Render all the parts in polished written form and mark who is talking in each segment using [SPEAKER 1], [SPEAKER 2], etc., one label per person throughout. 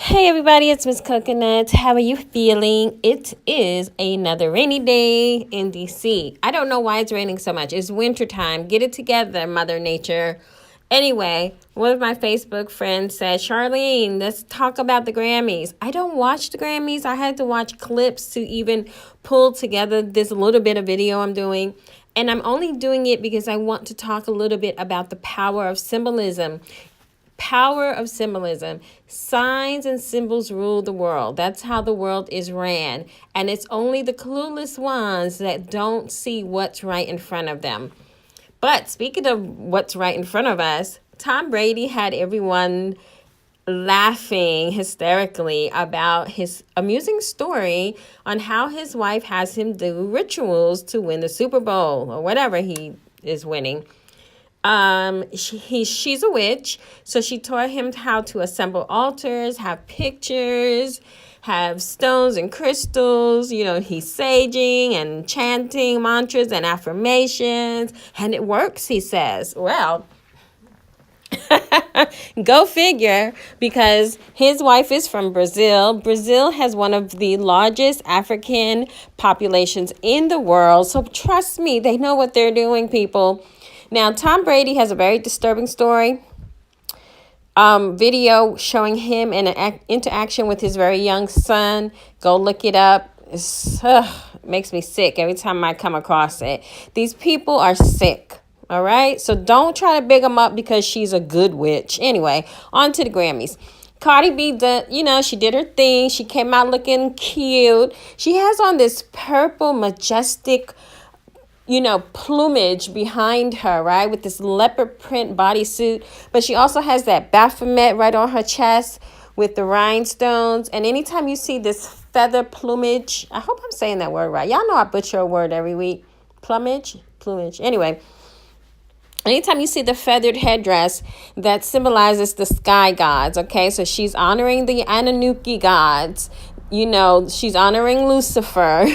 [SPEAKER 1] Hey everybody, it's Miss Coconut. How are you feeling? It is another rainy day in DC. I don't know why it's raining so much. It's winter time. Get it together, Mother Nature. Anyway, one of my Facebook friends said, Charlene, let's talk about the Grammys. I don't watch the Grammys. I had to watch clips to even pull together this little bit of video I'm doing. And I'm only doing it because I want to talk a little bit about the power of symbolism. Power of symbolism. Signs and symbols rule the world. That's how the world is ran. And it's only the clueless ones that don't see what's right in front of them. But speaking of what's right in front of us, Tom Brady had everyone laughing hysterically about his amusing story on how his wife has him do rituals to win the Super Bowl or whatever he is winning. She's a witch, so she taught him how to assemble altars, have pictures, have stones and crystals. He's saging and chanting mantras and affirmations, and it works, he says. Well, go figure, because his wife is from Brazil. Brazil has one of the largest African populations in the world, so trust me, they know what they're doing, people. Now, Tom Brady has a very disturbing story. Video showing him in an interaction with his very young son. Go look it up. It makes me sick every time I come across it. These people are sick. All right? So don't try to big them up because she's a good witch. Anyway, on to the Grammys. Cardi B, she did her thing. She came out looking cute. She has on this purple, majestic plumage behind her, right? With this leopard print bodysuit. But she also has that Baphomet right on her chest with the rhinestones. And anytime you see this feather plumage, I hope I'm saying that word right. Y'all know I butcher a word every week. Plumage. Anyway, anytime you see the feathered headdress, that symbolizes the sky gods, okay? So she's honoring the Anunnaki gods. She's honoring Lucifer.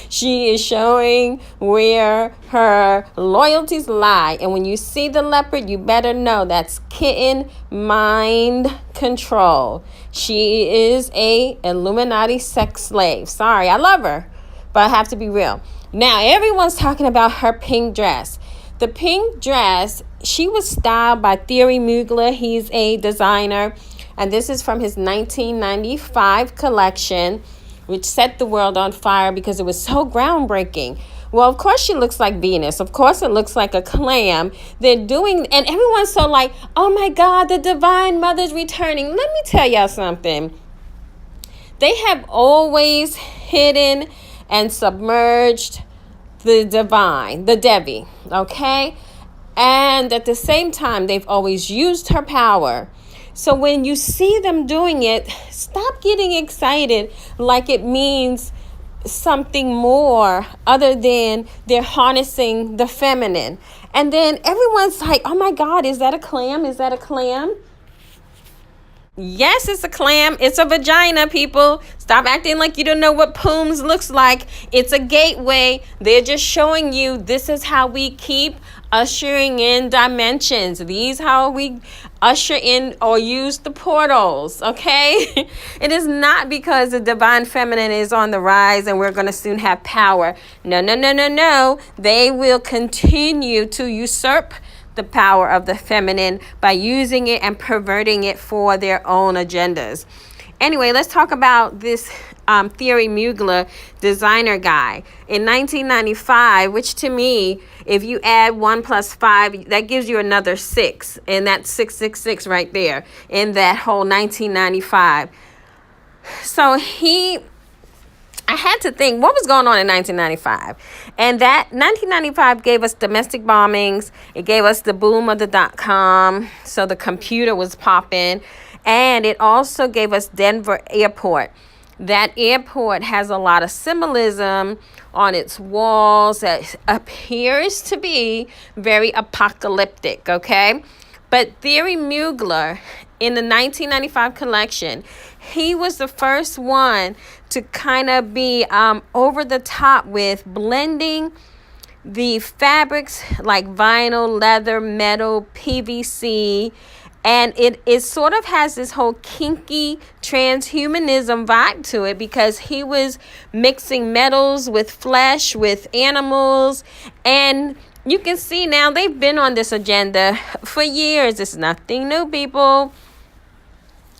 [SPEAKER 1] She is showing where her loyalties lie. And when you see the leopard, you better know that's kitten mind control. She is a Illuminati sex slave. Sorry, I love her, but I have to be real. Now, everyone's talking about her pink dress. The pink dress, she was styled by Thierry Mugler. He's a designer. And this is from his 1995 collection, which set the world on fire because it was so groundbreaking. Well, of course she looks like Venus. Of course it looks like a clam. And everyone's so like, oh my God, the Divine Mother's returning. Let me tell y'all something. They have always hidden and submerged the divine, the Devi, okay? And at the same time, they've always used her power. So when you see them doing it, stop getting excited like it means something more other than they're harnessing the feminine. And then everyone's like, oh my God, is that a clam? Is that a clam? Yes, it's a clam. It's a vagina, people. Stop acting like you don't know what Pooms looks like. It's a gateway. They're just showing you this is how we keep ushering in dimensions. These how we usher in or use the portals, okay? It is not because the divine feminine is on the rise and we're going to soon have power. No. They will continue to usurp the power of the feminine by using it and perverting it for their own agendas. Anyway, let's talk about this Thierry Mugler designer guy. In 1995, which to me, if you add 1 + 5, that gives you another 6. And that's 666 right there in that whole 1995. So I had to think, what was going on in 1995? And that 1995 gave us domestic bombings. It gave us the boom of the .com. So the computer was popping. And it also gave us Denver Airport. That airport has a lot of symbolism on its walls that appears to be very apocalyptic, okay? But Thierry Mugler, in the 1995 collection, he was the first one to kind of be over the top with blending the fabrics like vinyl, leather, metal, PVC, And it sort of has this whole kinky transhumanism vibe to it, because he was mixing metals with flesh, with animals. And you can see now they've been on this agenda for years. It's nothing new, people.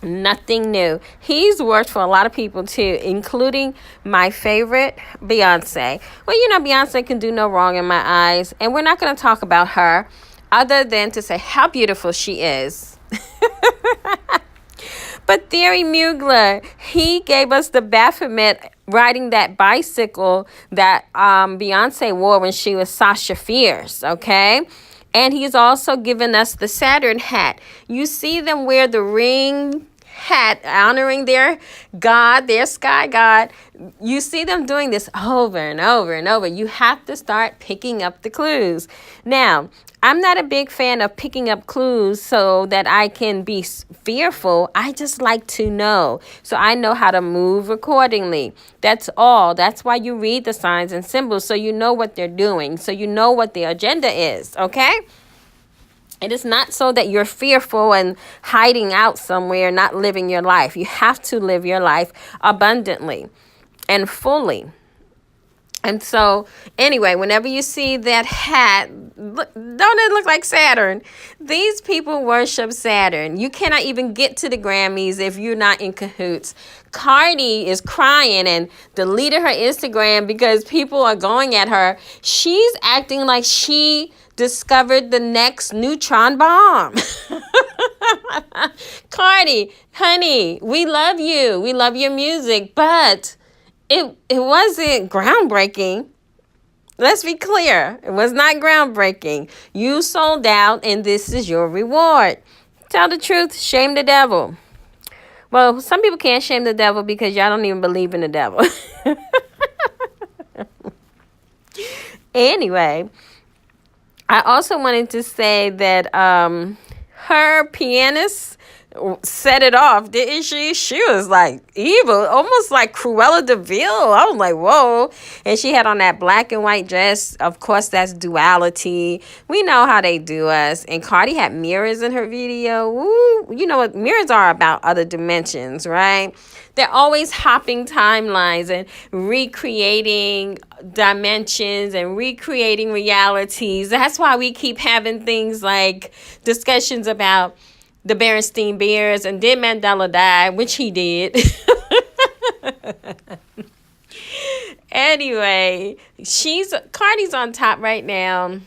[SPEAKER 1] Nothing new. He's worked for a lot of people too, including my favorite, Beyonce. Well, Beyonce can do no wrong in my eyes. And we're not going to talk about her other than to say how beautiful she is. But Thierry Mugler, he gave us the Baphomet riding that bicycle that Beyonce wore when she was Sasha Fierce, okay? And he's also given us the Saturn hat. You see them wear the ring hat honoring their god, their sky god. You see them doing this over and over and over. You have to start picking up the clues. Now, I'm not a big fan of picking up clues so that I can be fearful. I just like to know, so I know how to move accordingly. That's all. That's why you read the signs and symbols, so you know what they're doing, so you know what their agenda is, okay? It is not so that you're fearful and hiding out somewhere, not living your life. You have to live your life abundantly and fully. And so, anyway, whenever you see that hat, don't it look like Saturn? These people worship Saturn. You cannot even get to the Grammys if you're not in cahoots. Cardi is crying and deleted her Instagram because people are going at her. She's acting like she discovered the next neutron bomb. Cardi, honey, we love you. We love your music, but it wasn't groundbreaking. Let's be clear. It was not groundbreaking. You sold out, and this is your reward. Tell the truth, shame the devil. Well, some people can't shame the devil because y'all don't even believe in the devil. Anyway, I also wanted to say that her pianist set it off, didn't she? She was like evil, almost like Cruella de Vil. I was like, whoa. And she had on that black and white dress. Of course, that's duality. We know how they do us. And Cardi had mirrors in her video. Woo. You know what? Mirrors are about other dimensions, right? They're always hopping timelines and recreating dimensions and recreating realities. That's why we keep having things like discussions about the Berenstein Bears and did Mandela die, which he did. Anyway, Cardi's on top right now.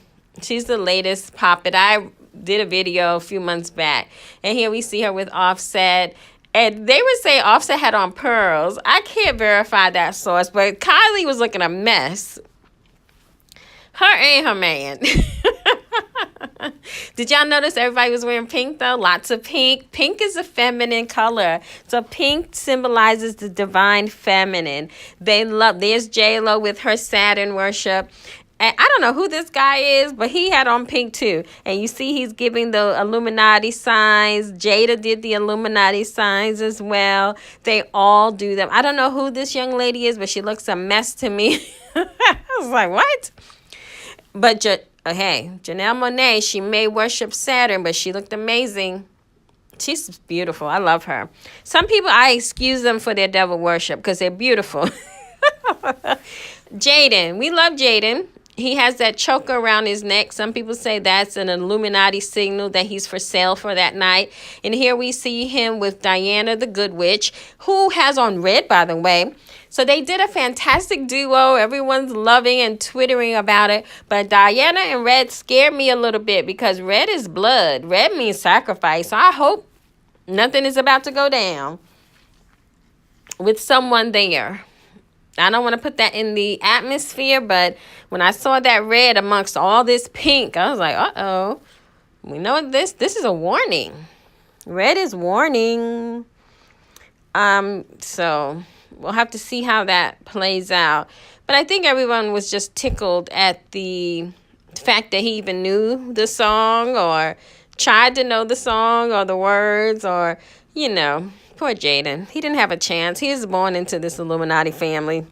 [SPEAKER 1] She's the latest poppet. I did a video a few months back, and here we see her with Offset. And they would say Offset had on pearls. I can't verify that source, but Kylie was looking a mess. Her and her man. Did y'all notice everybody was wearing pink though? Lots of pink. Pink is a feminine color. So pink symbolizes the divine feminine. There's J-Lo with her Saturn worship. And I don't know who this guy is, but he had on pink too. And you see he's giving the Illuminati signs. Jada did the Illuminati signs as well. They all do them. I don't know who this young lady is, but she looks a mess to me. I was like, what? But hey, Janelle Monáe, she may worship Saturn, but she looked amazing. She's beautiful. I love her. Some people, I excuse them for their devil worship because they're beautiful. Jaden, we love Jaden. He has that choker around his neck. Some people say that's an Illuminati signal that he's for sale for that night. And here we see him with Diana the Good Witch, who has on red, by the way. So they did a fantastic duo. Everyone's loving and twittering about it. But Diana and red scared me a little bit because red is blood. Red means sacrifice. So I hope nothing is about to go down with someone there. I don't want to put that in the atmosphere, but when I saw that red amongst all this pink, I was like, uh-oh. We know this is a warning. Red is warning. So we'll have to see how that plays out. But I think everyone was just tickled at the fact that he even knew the song or tried to know the song or the words or, poor Jaden. He didn't have a chance. He was born into this Illuminati family.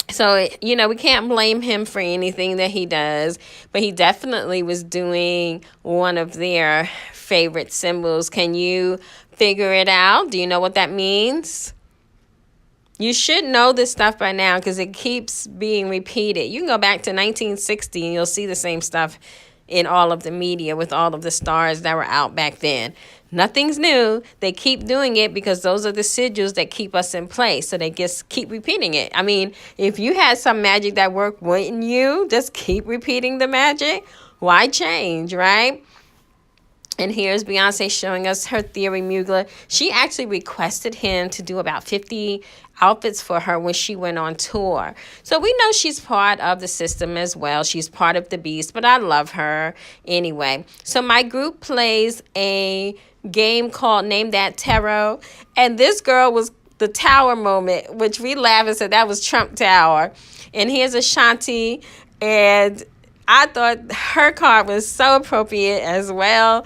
[SPEAKER 1] So, we can't blame him for anything that he does, but he definitely was doing one of their favorite symbols. Can you figure it out? Do you know what that means? You should know this stuff by now because it keeps being repeated. You can go back to 1960 and you'll see the same stuff in all of the media with all of the stars that were out back then. Nothing's new. They keep doing it because those are the sigils that keep us in place. So they just keep repeating it. I mean, if you had some magic that worked, wouldn't you just keep repeating the magic? Why change, right? And here's Beyonce showing us her theory mugler. She actually requested him to do about 50 outfits for her when she went on tour. So we know she's part of the system as well. She's part of the beast, but I love her anyway. So my group plays a game called Name That Tarot. And this girl was the tower moment, which we laughed and said that was Trump Tower. And here's Ashanti, and I thought her card was so appropriate as well.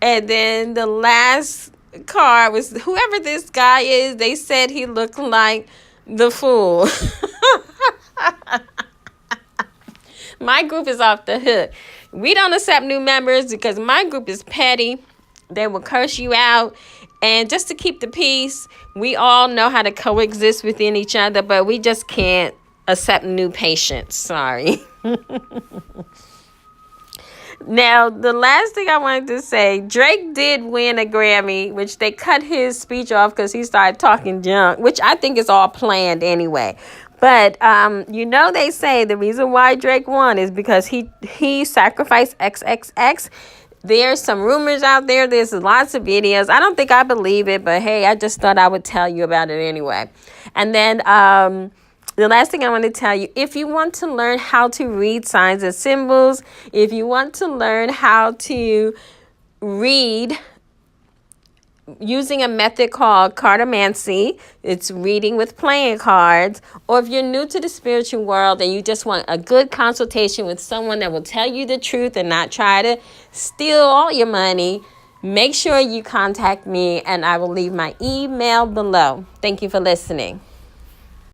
[SPEAKER 1] And then the last card was whoever this guy is, they said he looked like the fool. My group is off the hook. We don't accept new members because my group is petty. They will curse you out. And just to keep the peace, we all know how to coexist within each other, but we just can't accept new patients. Sorry. Now, the last thing I wanted to say, Drake did win a Grammy, which they cut his speech off because he started talking junk, which I think is all planned anyway. But, they say the reason why Drake won is because he sacrificed XXX. There's some rumors out there. There's lots of videos. I don't think I believe it, but hey, I just thought I would tell you about it anyway. And then the last thing I want to tell you, if you want to learn how to read signs and symbols, if you want to learn how to read using a method called cartomancy, it's reading with playing cards, or if you're new to the spiritual world and you just want a good consultation with someone that will tell you the truth and not try to steal all your money, make sure you contact me and I will leave my email below. Thank you for listening.